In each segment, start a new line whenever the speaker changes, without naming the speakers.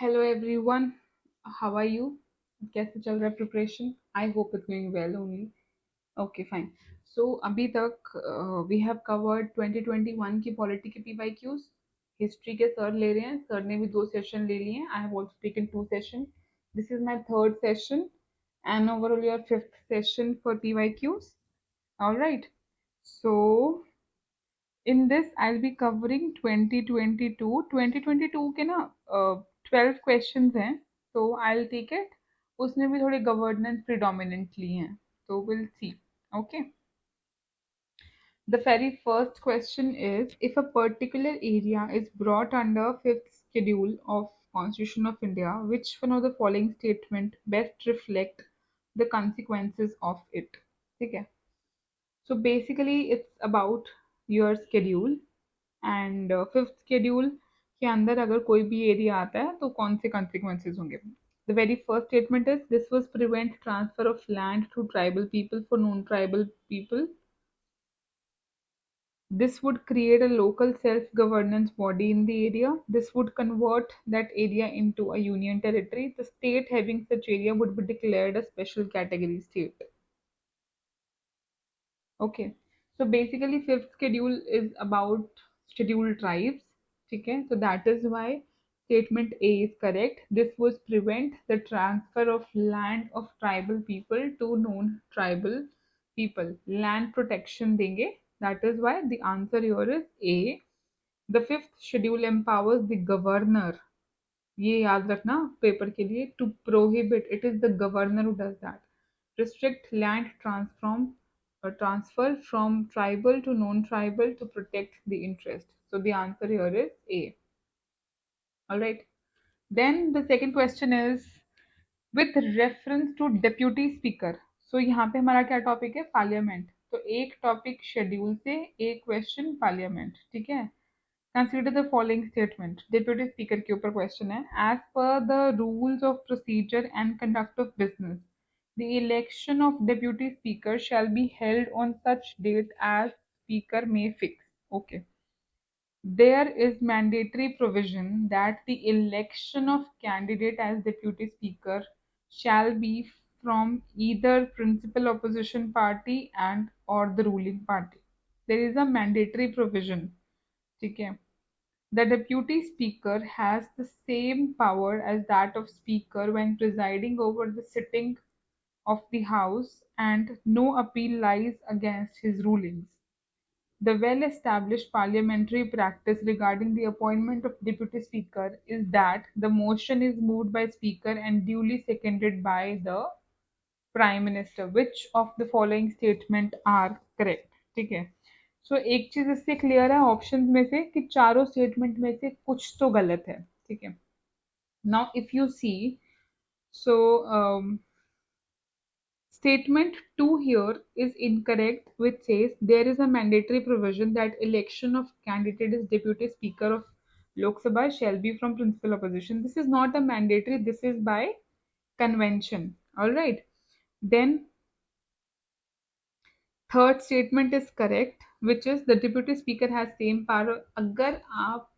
Hello everyone, how are you? कैसे चल रहा है preparation? I hope it going well only. Okay fine. So अभी तक वी हैव कवर्ड 2021 की पॉलिटी के पीवाईक्यूज. हिस्ट्री के सर ले रहे हैं, सर ने भी 2 सेशन ले लिए हैं. I have also taken 2 session. This is my third session and overall your fifth session for PYQs. All right. So in this I'll be covering 2022 के ना 12 questions हैं. तो I'll take it. उसमें भी थोड़े governance predominantly हैं. So we'll see. Okay. The very first question is, if a particular area is brought under fifth schedule of Constitution of India, which one of the following statement best reflect the consequences of it? ठीक है. So basically it's about your schedule. And fifth schedule के अंदर अगर कोई भी area आता है तो कौन से कॉन्सिक्वेंसेज होंगे. The very first statement is, this was prevent transfer of land to tribal people for non tribal people. This would create a local self-governance body in the area. This would convert that area into a union territory. The state having such area would be declared a special category state. Okay, so basically fifth schedule is about scheduled tribes. Okay, so that is why statement A is correct. This was prevent the transfer of land of tribal people to non-tribal people. Land protection देंगे. That is why the answer here is A. The fifth schedule empowers the governor. ये याद रखना paper के लिए. To prohibit, it is the governor who does that. Restrict land transfer from tribal to non-tribal to protect the interest. So the answer here is A. All right. Then the second question is with reference to deputy speaker. So यहाँ पे हमारा क्या topic है? Parliament. तो एक topic schedule से एक question parliament. ठीक है. Consider the following statement. Deputy Speaker के ऊपर question है. As per the rules of procedure and conduct of business, the election of Deputy Speaker shall be held on such date as Speaker may fix. Okay. There is mandatory provision that the election of candidate as Deputy Speaker shall be from either principal opposition party and or the ruling party. There is a mandatory provision. ठीक है. The deputy speaker has the same power as that of speaker when presiding over the sitting of the house, and no appeal lies against his rulings. The well-established parliamentary practice regarding the appointment of deputy speaker is that the motion is moved by speaker and duly seconded by the prime minister. Which of the following statement are correct? ठीक है. सो एक चीज इससे clear है option में से कि चारों स्टेटमेंट में से कुछ तो गलत है. ठीक है. Now if you see, so statement 2 here is incorrect, which says there is a mandatory provision that election of candidate as deputy speaker of Lok Sabha shall be from principal opposition. This is not a mandatory, this is by convention. All right. Then third statement is correct, which is the deputy speaker has same power. अगर आप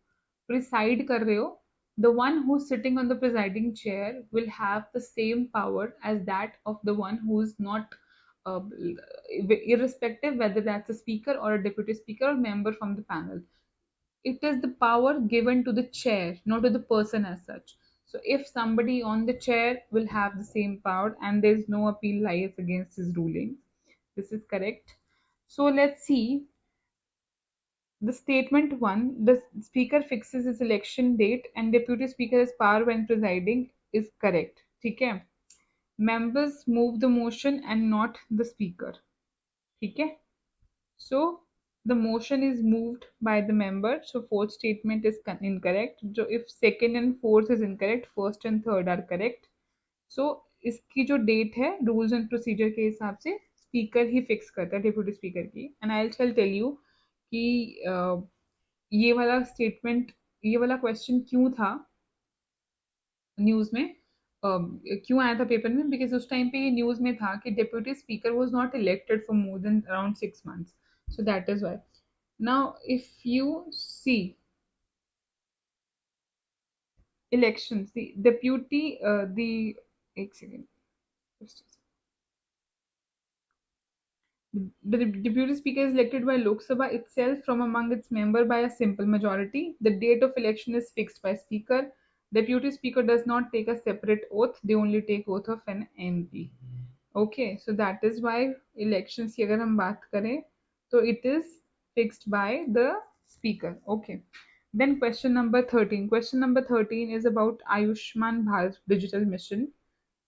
preside कर रहे हो, the one who's sitting on the presiding chair will have the same power as that of the one who's not, uh, irrespective whether that's a speaker or a deputy speaker or member from the panel. It is the power given to the chair, not to the person as such. So if somebody on the chair will have the same power and there is no appeal lies against his ruling. This is correct. So let's see the statement one. The speaker fixes his election date and deputy speaker has power when presiding is correct. ठीक है. Members move the motion and not the speaker. ठीक है. So the motion is moved by the member. So fourth statement is incorrect. So if second and fourth is incorrect, first and third are correct. So इसकी जो date है rules and procedure के हिसाब से speaker ही fix करता है, deputy speaker की. And I shall tell you कि ये वाला स्टेटमेंट, ये वाला क्वेश्चन क्यों था न्यूज में, क्यों आया था पेपर में, बिकॉज उस टाइम पे ये न्यूज में था कि deputy speaker was not elected for more than around 6 months. So that is why. Now if you see, elections, the deputy, the एक second. The deputy speaker is elected by Lok Sabha itself from among its members by a simple majority. The date of election is fixed by speaker. Deputy speaker does not take a separate oath. They only take oath of an MP. Okay, so that is why elections की अगर हम बात करें तो it is fixed by the speaker. Okay. Then question number 13. Question number 13 is about Ayushman Bharat Digital Mission.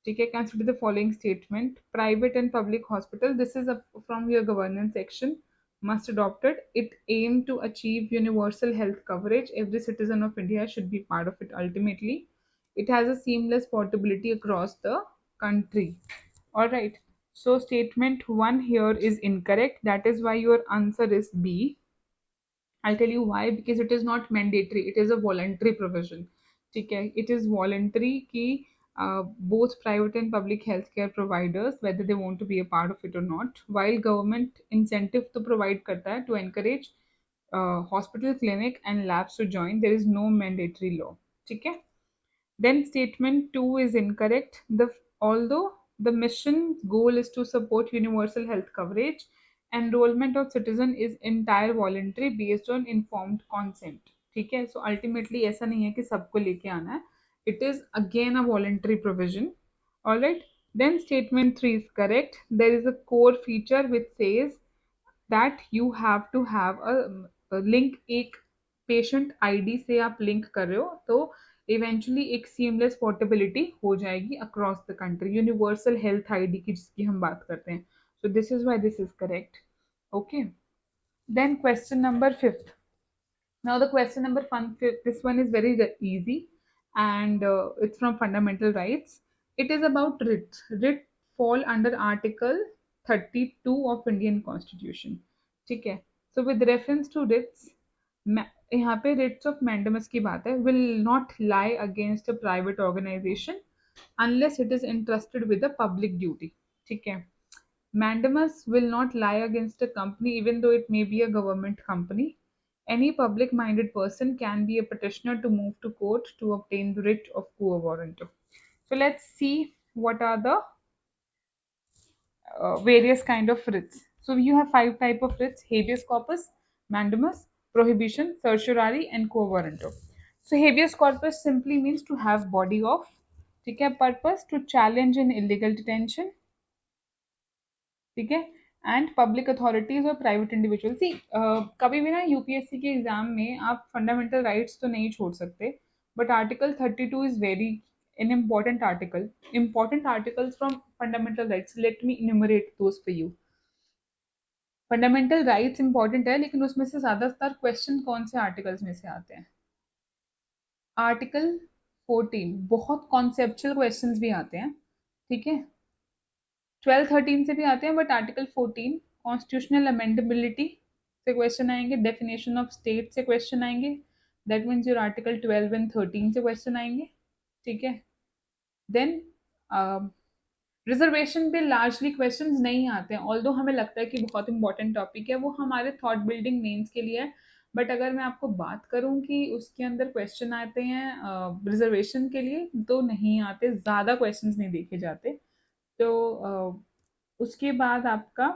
ठीक है, consider the following statement. Private and public hospital, this is from your governance section, must adopt it. It aim to achieve universal health coverage. Every citizen of India should be part of it ultimately. It has a seamless portability across the country. All right. So statement 1 here is incorrect. That is why your answer is B. I'll tell you why, because it is not mandatory, it is a voluntary provision. ठीक है, it is voluntary कि both private and public healthcare providers, whether they want to be a part of it or not, while government incentive to provide करता है to encourage hospital, clinic and labs to join, there is no mandatory law. ठीक है. Then statement 2 is incorrect. Although the mission's goal is to support universal health coverage, enrollment of citizen is entire voluntary based on informed consent. ठीक है, so ultimately ऐसा नहीं है कि सबको लेके आना है. It is again a voluntary provision. Alright. Then statement 3 is correct. There is a core feature which says that you have to have a link. एक पेशेंट आईडी से आप लिंक कर रहे हो तो इवेंचुअली एक सीमलेस पोर्टेबिलिटी हो जाएगी across the country, universal health ID की जिसकी हम बात करते हैं. So this is why this is correct. Okay. Then question number 5. Now the question number 1, this one is very easy, and it's from fundamental rights. It is about writs. Writ fall under Article 32 of Indian Constitution. ठीक है. So with reference to writs, यहाँ पे writs of mandamus की बात है. Will not lie against a private organization unless it is entrusted with a public duty. ठीक है. Mandamus will not lie against a company even though it may be a government company. Any public minded person can be a petitioner to move to court to obtain the writ of quo warranto. So let's see what are the various kind of writs. So you have 5 type of writs: habeas corpus, mandamus, prohibition, certiorari and quo warranto. So habeas corpus simply means to have body of, ठीक है, purpose to challenge an illegal detention, ठीक है, and public authorities और private individual. सी कभी भी ना UPSC के exam में आप फंडामेंटल राइट्स तो नहीं छोड़ सकते, but article 32 is very an important articles from fundamental rights. Let me enumerate those for you. Fundamental rights important है, लेकिन उसमें से ज्यादातर क्वेश्चन कौन से आर्टिकल्स में से आते हैं? आर्टिकल 14 बहुत कॉन्सेप्चुअल क्वेश्चंस भी आते हैं, ठीक है. 12-13 से भी आते हैं, बट आर्टिकल 14 कॉन्स्टिट्यूशनल अमेंडेबिलिटी से क्वेश्चन आएंगे, डेफिनेशन ऑफ स्टेट से क्वेश्चन आएंगे. That means your article 12 and 13 से क्वेश्चन आएंगे, ठीक है. देन रिजर्वेशन पे लार्जली क्वेश्चंस नहीं आते हैं, ऑल्दो हमें लगता है कि बहुत इंपॉर्टेंट टॉपिक है, वो हमारे थॉट बिल्डिंग मेंस के लिए है. बट अगर मैं आपको बात करूं कि उसके अंदर क्वेश्चन आते हैं रिजर्वेशन के लिए, तो नहीं आते, ज़्यादा क्वेश्चंस नहीं देखे जाते. तो उसके बाद आपका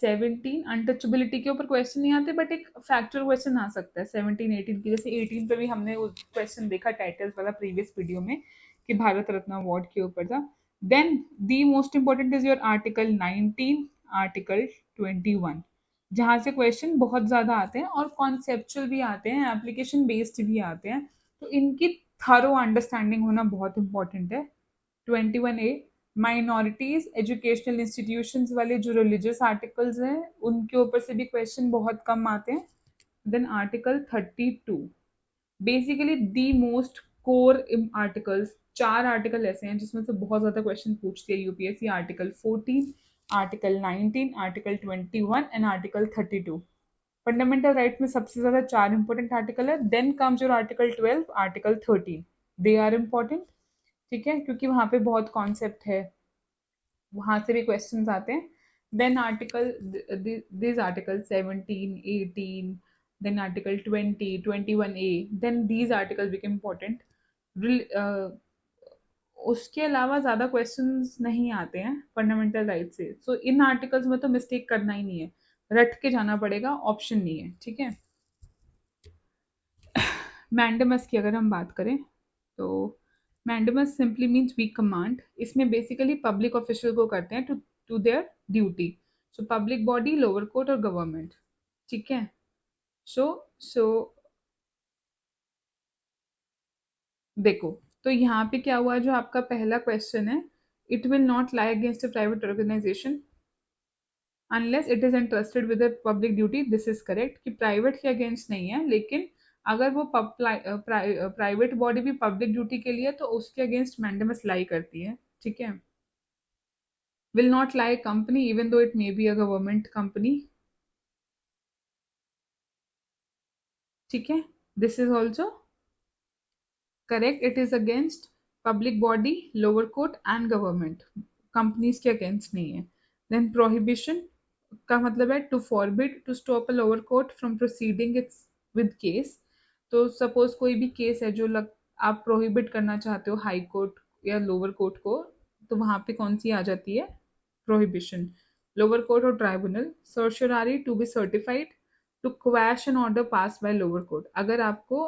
17 अनटचेबिलिटी के ऊपर क्वेश्चन नहीं आते, बट एक फैक्चुअल क्वेश्चन आ सकता है 17-18 की. जैसे 18 पे भी हमने क्वेश्चन देखा टाइटल्स वाला प्रीवियस वीडियो में कि भारत रत्न अवार्ड के ऊपर था. Then the most important is your article 19, article 21, जहाँ से क्वेश्चन बहुत ज्यादा आते हैं और कॉन्सेप्चुअल भी आते हैं, एप्लीकेशन बेस्ड भी आते हैं. तो इनकी थरो अंडरस्टैंडिंग होना बहुत इंपॉर्टेंट है. 21A माइनॉरिटीज एजुकेशनल इंस्टीट्यूशंस वाले जो रिलीजियस आर्टिकल्स हैं उनके ऊपर से भी क्वेश्चन बहुत कम आते हैं. Then article 32 basically the most core articles. 4 article ऐसे हैं जिसमें से बहुत ज्यादा क्वेश्चन पूछती है UPSC. Article 14, article 19, article 21 and article 32. Fundamental right में सबसे ज्यादा 4 इंपॉर्टेंट आर्टिकल है. Then comes your article 12, article 13. They are important, ठीक है, क्योंकि वहां पे बहुत कॉन्सेप्ट है, वहां से भी क्वेश्चंस आते हैं. Then article this article 17, 18, then article 20, 21A, then these articles become important. उसके अलावा ज़्यादा क्वेश्चंस नहीं आते हैं फंडामेंटल राइट से, सो इन आर्टिकल्स में तो मिस्टेक करना ही नहीं है, रट के जाना पड़ेगा, ऑप्शन नहीं है, ठीक है। मैंडेमस की अगर हम बात करें तो mandamus simply means we command, इसमें बेसिकली पब्लिक ऑफिशियल को करते हैं to to their duty, so public body, lower court और गवर्नमेंट, ठीक है। सो सो देखो, तो यहाँ पे क्या हुआ, जो आपका पहला क्वेश्चन है, it will not lie against a private organisation unless it is entrusted with a public duty, this is correct कि प्राइवेट के अगेंस्ट नहीं है, लेकिन अगर वो प्राइवेट बॉडी भी पब्लिक ड्यूटी के लिए तो उसके अगेंस्ट मैंडेमस लाई करती है, ठीक है। Will not lie company even though it may be a government company, ठीक है, this is also correct, it is against public body, lower court and government, companies के अगेंस्ट नहीं है। देन प्रोहिबिशन का मतलब है to forbid, to stop a lower court from proceeding its with case, तो suppose कोई भी केस है जो आप प्रोहिबिट करना चाहते हो हाई कोर्ट या लोअर कोर्ट को, तो वहां पे कौन सी आ जाती है, प्रोहिबिशन। लोअर कोर्ट और tribunal, certiorari to be certified to quash an order pass by lower court, अगर आपको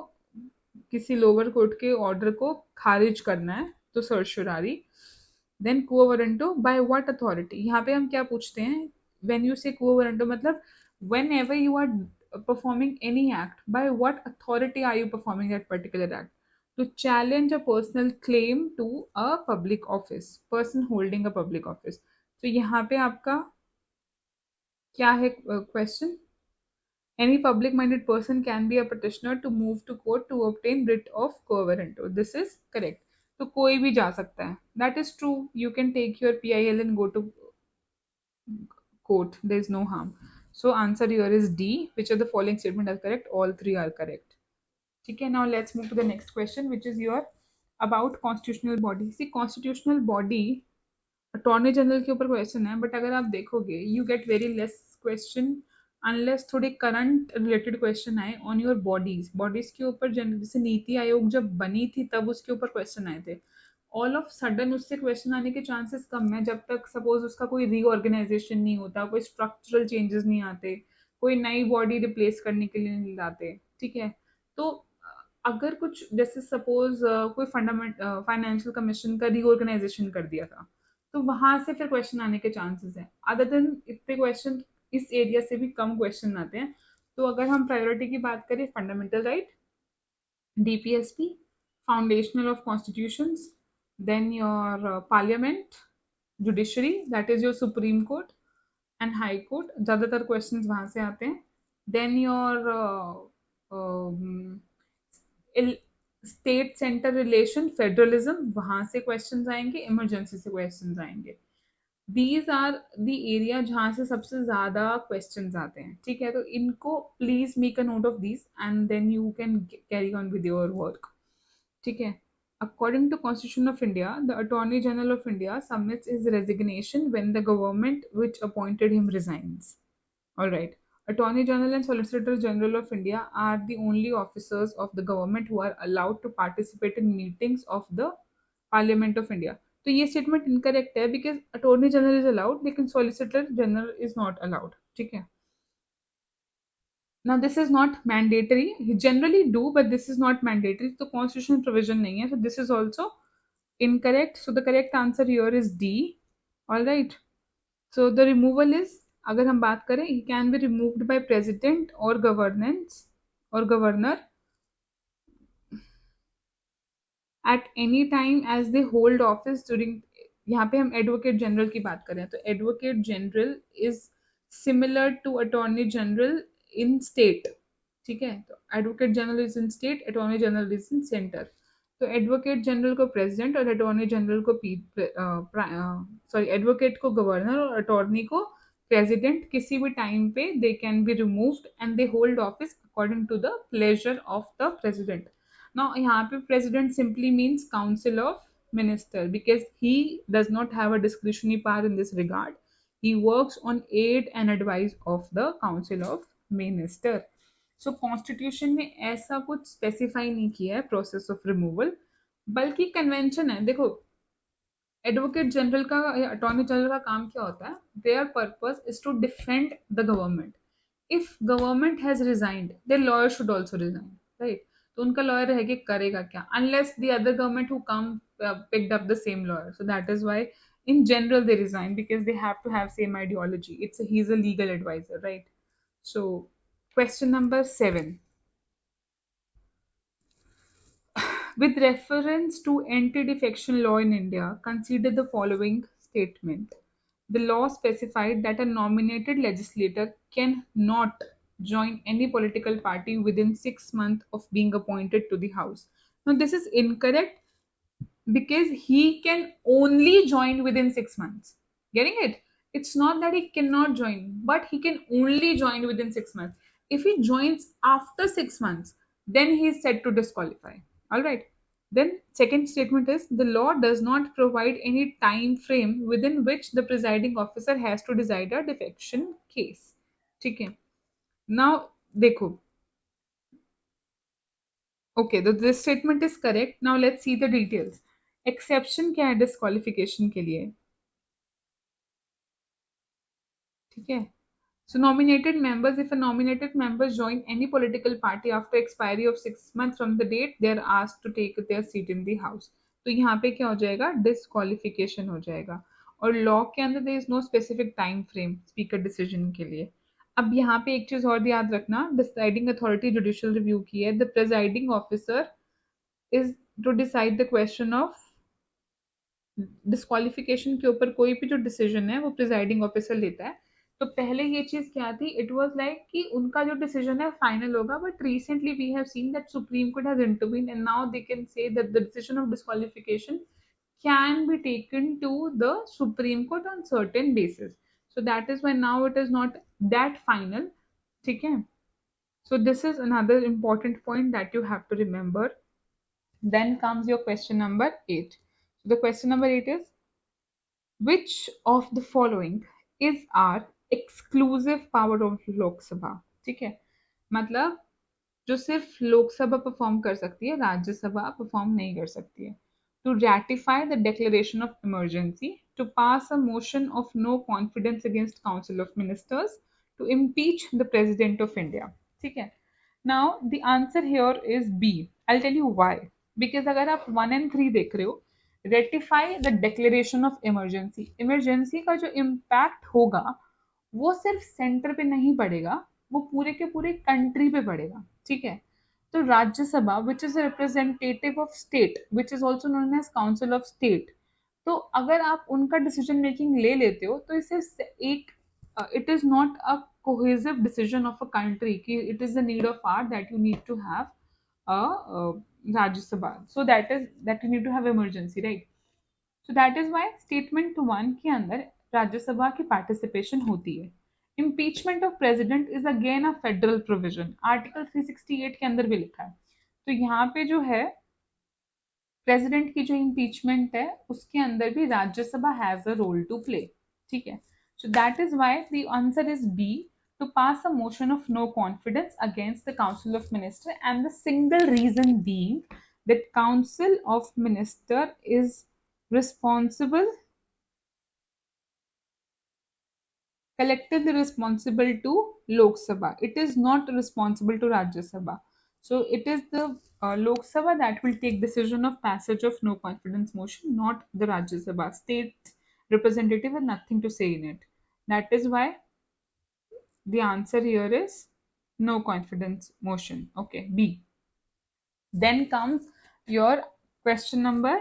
किसी लोअर कोर्ट के ऑर्डर को खारिज करना है तो certiorari. Then quo warranto, by what authority, यहाँ पे हम क्या पूछते हैं, when you say quo warranto मतलब whenever you are performing any act, by what authority are you performing that particular act, to challenge a personal claim to a public office, person holding a public office, तो यहाँ पे आपका क्या है question, any public-minded person can be a petitioner to move to court to obtain writ of quo warranto. This is correct. तो कोई भी जा सकता है. That is true. You can take your PIL and go to court. There is no harm. So answer here is D. Which of the following statement are correct? All three are correct. Okay. Now let's move to the next question, which is your about constitutional body. See, constitutional body attorney general के ऊपर question है, but अगर आप देखोगे you get very less question unless थोड़े current related question आए on your bodies, bodies के ऊपर जैसे नीति आयोग जब बनी थी तब उसके ऊपर क्वेश्चन आए थे, ऑल ऑफ सडन उससे क्वेश्चन आने के चांसेस कम है जब तक सपोज उसका कोई रीऑर्गेनाइजेशन नहीं होता, कोई स्ट्रक्चरल चेंजेस नहीं आते, कोई नई बॉडी रिप्लेस करने के लिए नहीं लाते, ठीक है। तो अगर कुछ जैसे सपोज कोई फंडामेंट फाइनेंशियल कमीशन का रीऑर्गेनाइजेशन कर दिया था, तो वहां से फिर क्वेश्चन आने के चांसेस हैं, अदर देन इतने क्वेश्चन इस एरिया से भी कम क्वेश्चन आते हैं। तो अगर हम प्रायोरिटी की बात करें, fundamental right, DPSP, foundational of constitutions, then your parliament, judiciary, that is your supreme court and high court, ज़्यादातर questions वहाँ से आते हैं। then your state centre relation, federalism, वहां से क्वेश्चंस आएंगे, इमरजेंसी से क्वेश्चंस आएंगे। दीज आर द एरिया जहां से सबसे ज्यादा क्वेश्चंस आते हैं, ठीक है। तो इनको please make a note of these and then you can carry on with your work, ठीक है। According to Constitution of India, the Attorney General of India submits his resignation when the government which appointed him resigns. All right. Attorney General and Solicitor General of India are the only officers of the government who are allowed to participate in meetings of the Parliament of India. तो ये statement incorrect है because attorney general is allowed लेकिन solicitor general is not allowed, ठीक है। Now this is not mandatory. You generally do, but this is not mandatory. तो constitutional provision नहीं है. So this is also incorrect. So the correct answer here is D. All right. So the removal is, अगर हम बात करें, he can be removed by president or governance or governor at any time as they hold office during, यहाँ पे हम advocate general की बात करें तो advocate general is similar to attorney general in state, ठीक है। तो advocate general is in state, attorney general is in centre. तो एडवोकेट जनरल को प्रेसिडेंट और अटॉर्नी जनरल को सॉरी एडवोकेट को गवर्नर और अटॉर्नी को प्रेसिडेंट किसी भी टाइम पे they can be removed and they hold office according to the pleasure of the president. Now यहाँ पे president simply means council of minister because he does not have a discretionary power in this regard. He works on aid and advice of the council of minister. So constitution ने ऐसा कुछ specify नहीं किया है process of removal, बल्कि convention है। देखो, advocate general का या अटॉर्नी जनरल का काम क्या होता है? Their purpose is to defend the government. If government has resigned, their lawyer should also resign, right? तो उनका लॉयर रह के करेगा क्या, unless the other government who come picked up the same lawyer. So that is why in general they resign, because they have to have same ideology. He's a legal advisor, right? So question number 7. With reference to anti-defection law in India, consider the following statement. The law specified that a nominated legislator cannot join any political party within 6 months of being appointed to the House. Now, this is incorrect because he can only join within 6 months. Getting it? It's not that he cannot join, but he can only join within 6 months. If he joins after 6 months, then he is said to disqualify. All right. Then second statement is the law does not provide any time frame within which the presiding officer has to decide a defection case. ठीक है. Now देखो. Okay, this statement is correct. Now let's see the details. Exception क्या है disqualification के लिए? ठीक है. So nominated members, if a nominated members join any political party after expiry of 6 months from the date, they are asked to take their seat in the house. तो यहाँ पे क्या हो जाएगा? Disqualification हो जाएगा. और लॉ के अंदर there is no specific time frame speaker decision के लिए. अब यहाँ पे एक चीज और याद रखना, डिसाइडिंग अथॉरिटी जुडिशियल रिव्यू की है. The presiding officer is to decide the question of disqualification के ऊपर कोई भी जो डिसीजन है वो प्रिजाइडिंग ऑफिसर लेता है. तो पहले ये चीज क्या थी? इट वाज लाइक कि उनका जो डिसीजन है फाइनल होगा, but recently we have seen that supreme court has intervene and now they can say that the decision of disqualification can be taken to the Supreme Court on certain basis. So that is why now it is not that final. ठीक है? So this is another important point that you have to remember. Then comes your question number 8. So the question number 8 is, which of the following is our exclusive power of Lok Sabha? ठीक है? मतलब जो सिर्फ Lok Sabha perform कर सकती है, Rajya Sabha perform नहीं कर सकती है. To ratify the declaration of emergency, to pass a motion of no confidence against Council of Ministers, to impeach the President of India. ठीक है? Now the answer here is B. I'll tell you why. Because अगर आप 1 and 3 देख रहे हो, ratify the declaration of emergency. Emergency का जो impact होगा वो सिर्फ सेंटर पे नहीं पड़ेगा, वो पूरे के पूरे कंट्री पे पड़ेगा. ठीक है? तो Rajya Sabha which is representative of state which is also known as council of state, तो अगर आप उनका डिसीजन मेकिंग ले लेते हो तो इसे एक it is not a cohesive decision of a country कि it is the need of our that you need to have a Rajya Sabha, so that you need to have emergency, right? So that is why statement 1 के अंदर राज्यसभा की participation होती है. Impeachment of president is again a federal provision, article 368 के अंदर भी लिखा है. तो यहाँ पे जो है प्रेसिडेंट की जो इम्पीचमेंट है उसके अंदर भी Rajya Sabha has a role to play. ठीक है? So that is why the answer is B, to pass a motion of no confidence against the Council of Minister, and the single reason being that Council of Minister is responsible, collectively responsible to Lok Sabha. It is not responsible to Rajya Sabha. So it is the Lok Sabha that will take decision of passage of no confidence motion, not the Rajya Sabha. State representative has nothing to say in it. That is why the answer here is no confidence motion. Okay, B. Then comes your question number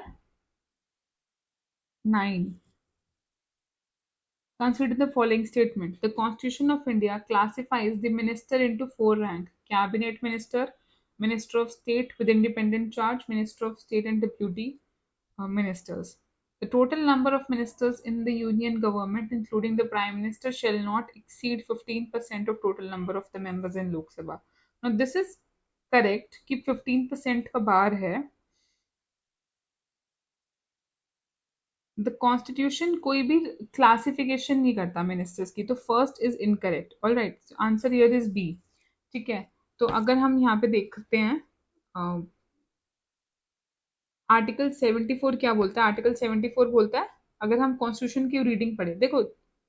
9. Consider the following statement. The Constitution of India classifies the minister into 4 ranks: Cabinet Minister, Minister of State with independent charge, Minister of State and Deputy Ministers. The total number of ministers in the Union government, including the Prime Minister, shall not exceed 15% of total number of the members in Lok Sabha. Now this is correct कि 15% का बार है. The constitution कोई भी classification नहीं करता ministers की, तो first is incorrect. All right, answer here is B. ठीक है? तो अगर हम यहाँ पे देखते हैं आर्टिकल 74 क्या बोलता है, आर्टिकल 74 बोलता है, अगर हम कॉन्स्टिट्यूशन की रीडिंग पढ़े, देखो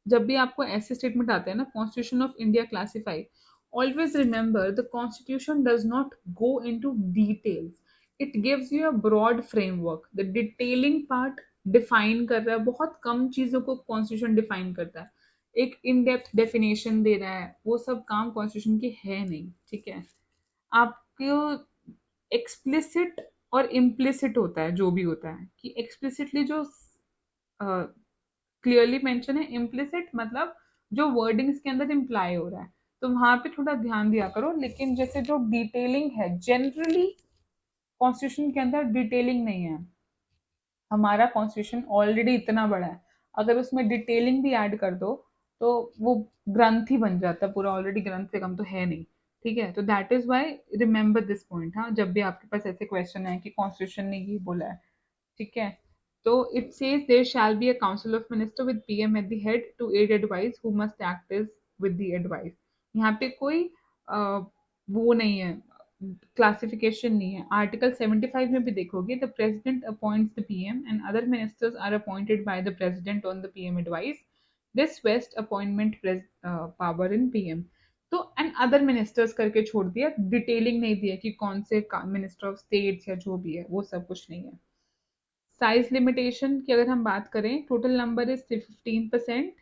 जब भी आपको ऐसे स्टेटमेंट आते हैं ना, constitution of India classify, always remember the constitution does not go into details, it gives you a broad framework, the detailing part define कर रहा है, बहुत कम चीजों को कॉन्स्टिट्यूशन डिफाइन करता है, एक इन डेप्थ डेफिनेशन दे रहा है, वो सब काम कॉन्स्टिट्यूशन की है नहीं, ठीक है। आपको एक्सप्लिसिट और इम्प्लिसिट होता है, जो भी होता है कि एक्सप्लिसिटली जो क्लियरली मेंशन है, इम्प्लिसिट मतलब जो वर्डिंग्स के अंदर इम्प्लाई हो रहा है, तो वहां पे थोड़ा ध्यान दिया करो। लेकिन जैसे जो डिटेलिंग है, जनरली कॉन्स्टिट्यूशन के अंदर डिटेलिंग नहीं है, हमारा कॉन्स्टिट्यूशन ऑलरेडी इतना बड़ा है, अगर उसमें डिटेलिंग भी ऐड कर दो तो वो ग्रंथ ही बन जाता है पूरा, ऑलरेडी ग्रंथ से कम तो है नहीं, ठीक है। तो that is why remember this point, हाँ, जब भी आपके पास ऐसे क्वेश्चन है कि कॉन्स्टिट्यूशन ने ये बोला है, ठीक है। तो it says there shall be a council of minister with PM at the head to ad advice who must act is with the advice. यहाँ पे कोई वो नहीं है, क्लासिफिकेशन नहीं है। आर्टिकल 75 में भी देखोगे, the president appoints the PM and other ministers are appointed by the president on the PM advice, this vest appointment power in PM. तो एंड अदर मिनिस्टर्स करके छोड़ दिया, डिटेलिंग नहीं दिया कि कौन से मिनिस्टर ऑफ स्टेट्स या जो भी है, वो सब कुछ नहीं है। साइज लिमिटेशन की अगर हम बात करें, टोटल नंबर इज 15%,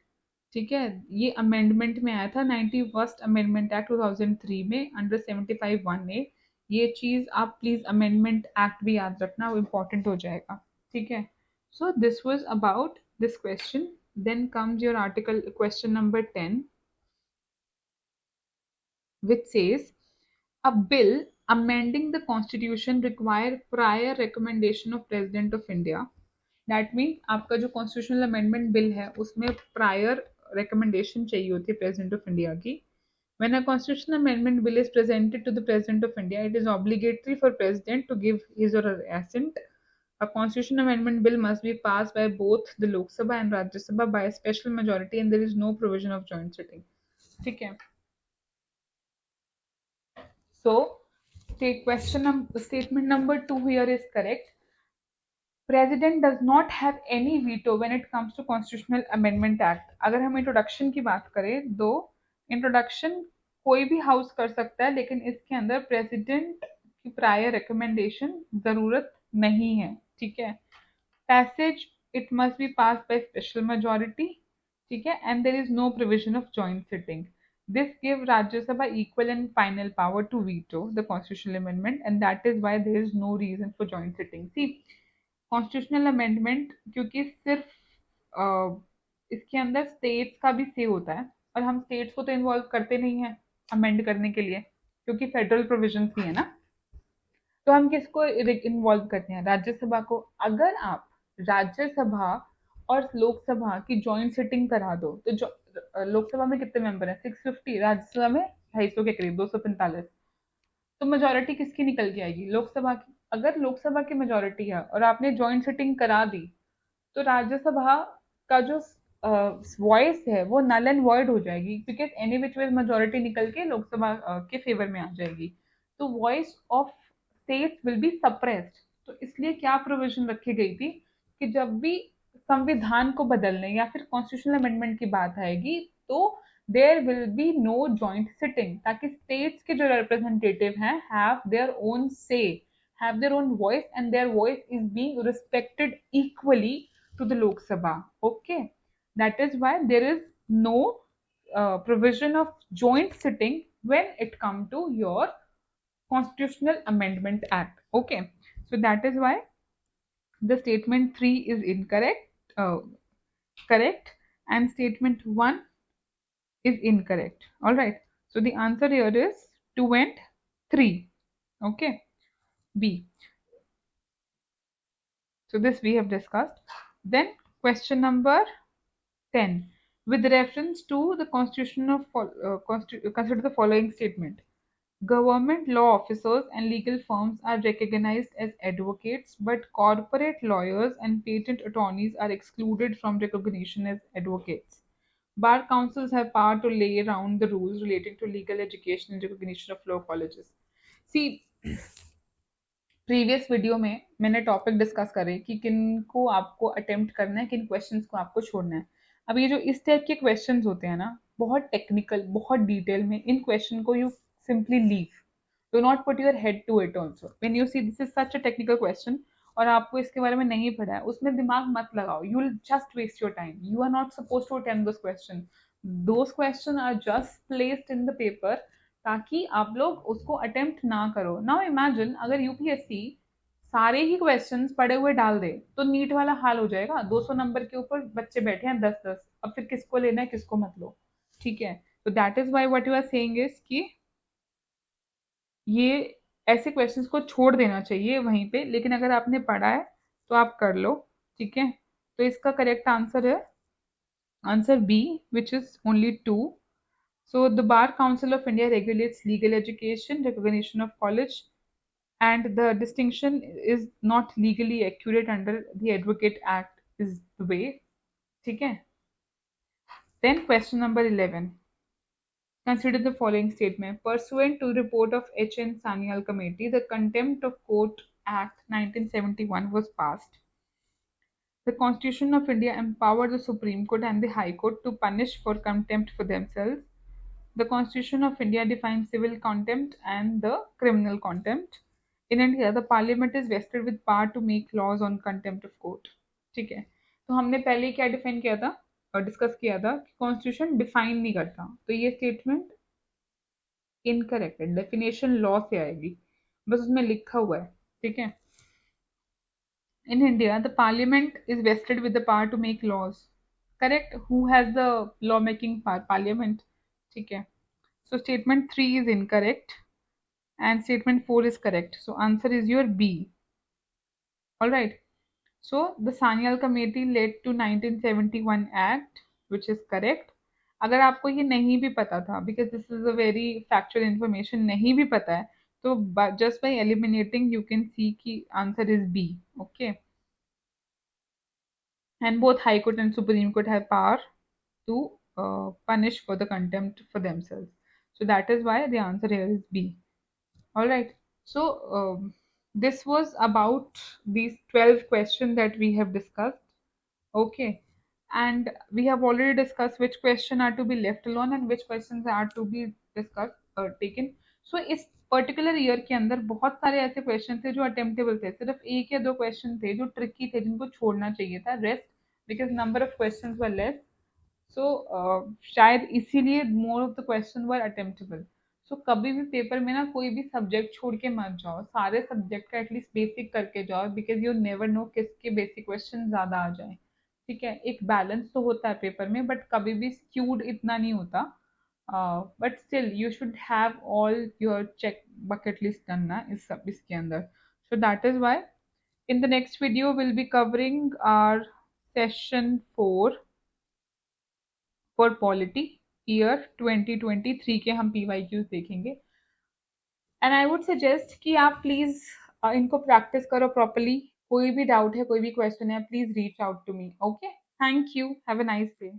ठीक है। ये अमेंडमेंट में आया था 91st अमेंडमेंट एक्ट 2003 में अंडर 75(1)(a। ये चीज आप प्लीज अमेंडमेंट एक्ट भी याद रखना, वो इम्पोर्टेंट हो जाएगा, ठीक है। So this was about this question. Then comes your article question number 10, which says a bill amending the constitution require prior recommendation of president of India। That mean आपका जो कॉन्स्टिट्यूशनल अमेंडमेंट बिल है उसमें prior recommendation चाहिए होती है president of India की। When a constitutional amendment bill is presented to the President of India, it is obligatory for President to give his or her assent. A constitutional amendment bill must be passed by both the Lok Sabha and Rajya Sabha by a special majority, and there is no provision of joint sitting. ठीक है। So, statement number 2 here is correct. President does not have any veto when it comes to Constitutional Amendment Act। अगर हम introduction की बात करें, दो introduction कोई भी हाउस कर सकता है, लेकिन इसके अंदर प्रेसिडेंट की प्रायर रिकमेंडेशन जरूरत नहीं है, ठीक है। Passage it must be pass by special majority, ठीक है, and there is no provision of joint sitting. This give Rajya Sabha equal and final power to veto the constitutional amendment, and that is why there is no reason for joint sitting। See, constitutional amendment क्योंकि सिर्फ इसके अंदर states का भी से होता है, और हम स्टेट्स को तो इन्वॉल्व करते नहीं हैं अमेंड करने के लिए, क्योंकि फेडरल प्रोविजंस ही है ना। तो हम किसको इन्वॉल्व करते हैं, राज्यसभा को। अगर आप राज्यसभा और लोकसभा की जॉइंट सिटिंग करा दो, तो लोकसभा में कितने मेंबर हैं, 650, राज्यसभा में 250 के करीब, 245, तो मेजोरिटी किसकी निकल के आएगी, लोकसभा की। अगर लोकसभा की मेजोरिटी है और आपने जॉइंट सिटिंग करा दी, तो राज्यसभा का जो वॉइस है वो नल एंड वॉइड हो जाएगी, because any which way majority निकल के लोकसभा के फेवर में आ जाएगी, तो voice of states will be suppressed. तो इसलिए क्या प्रोविजन रखी गई थी कि जब भी संविधान को बदलने या फिर कॉन्स्टिट्यूशनल अमेंडमेंट की बात आएगी, तो there will be no joint sitting, ताकि स्टेट्स के जो रिप्रेजेंटेटिव हैं have their own say, have their own voice, and their voice is being respected equally to the Lok Sabha. Okay, that is why there is no provision of joint sitting when it come to your Constitutional Amendment Act. Okay, so that is why the statement 3 is incorrect, correct, and statement 1 is incorrect. All right, so the answer here is 2 and 3. Okay, B. So this we have discussed. Then question number 10. With reference to the constitution of consider the following statement. Government law officers and legal firms are recognized as advocates, but corporate lawyers and patent attorneys are excluded from recognition as advocates. Bar councils have power to lay down the rules relating to legal education and recognition of law colleges. See, previous video में मैंने topic discuss करे कि किन को आपको attempt करना है, किन क्वेश्चंस को आपको छोड़ना है. अब ये जो इस टाइप के क्वेश्चंस होते हैं ना, बहुत टेक्निकल, बहुत डिटेल में, इन क्वेश्चन को you simply leave. Do not put your head to it also when you see this is such a technical question और आपको इसके बारे में नहीं पढ़ा है, उसमें दिमाग मत लगाओ. You will just waste your time. You are not suppose to attempt those question. Those question are just placed in the paper ताकि आप लोग उसको अटेम्प्ट ना करो. नाउ इमेजिन अगर यूपीएससी सारे ही क्वेश्चंस पढ़े हुए डाल दे तो नीट वाला हाल हो जाएगा. 200 नंबर के ऊपर बच्चे बैठे हैं 10-10. अब फिर किसको लेना है, किसको मत लो. ठीक है, तो that is why what you are saying is कि ये ऐसे क्वेश्चंस को छोड़ देना चाहिए वहीं पे. लेकिन अगर आपने पढ़ा है तो आप कर लो. ठीक है, तो इसका करेक्ट आंसर है answer B, which is only 2. So the Bar Council of India regulates legal education, recognition of college, and the distinction is not legally accurate under the Advocate Act is the way. ठीक है. Then question number 11. Consider the following statement. Pursuant to the report of H.N. Sanyal Committee, the Contempt of Court Act 1971 was passed. The Constitution of India empowered the Supreme Court and the High Court to punish for contempt for themselves. The Constitution of India defines civil contempt and the criminal contempt. In India, the Parliament is vested with power to make laws on contempt of court. ठीक है, तो हमने पहले क्या define किया था और discuss किया था कि कॉन्स्टिट्यूशन डिफाइन नहीं करता. तो ये स्टेटमेंट इनकरेक्ट है. डेफिनेशन लॉ से आएगी, बस उसमें लिखा हुआ है. ठीक है. In India, the parliament is vested with the power to make laws. Correct? Who has the lawmaking power? Parliament. ठीक है. So statement 3 is incorrect and statement 4 is correct. So answer is your B. Alright. So the Sanyal Committee led to 1971 Act, which is correct. अगर आपको ये नहीं भी पता था, because this is a very factual information, नहीं भी पता है, तो just by eliminating you can see कि answer is B. Okay. And both High Court and Supreme Court have power to punish for the contempt for themselves. So that is why the answer here is B. Alright, so this was about these 12 questions that we have discussed. Okay, and we have already discussed which question are to be left alone and which questions are to be discussed taken. So इस particular year के अंदर बहुत सारे ऐसे question थे जो attemptable थे. सिर्फ एक या दो क्वेश्चन थे जो ट्रिकी थे, जिनको छोड़ना चाहिए था. Rest because number of questions were less, so शायद इसीलिए more of the question were attemptable. So कभी भी पेपर में ना कोई भी सब्जेक्ट छोड़ के मत जाओ. सारे सब्जेक्ट का एटलीस्ट बेसिक करके जाओ, बिकॉज यू नेवर नो किसके बेसिक क्वेश्चन ज्यादा आ जाए. ठीक है, एक बैलेंस तो होता है पेपर में, बट कभी भी स्क्यूड इतना नहीं होता. But still you should have all your check bucket list done ना इस सब इसके अंदर. So that is why in the next video we'll be covering our session 4 for polity year 2023 के हम PYQs देखेंगे. एंड आई वुड सजेस्ट कि आप प्लीज इनको प्रैक्टिस करो प्रॉपरली. कोई भी डाउट है, कोई भी क्वेश्चन है, please reach out to me. Okay, thank you, have a nice day.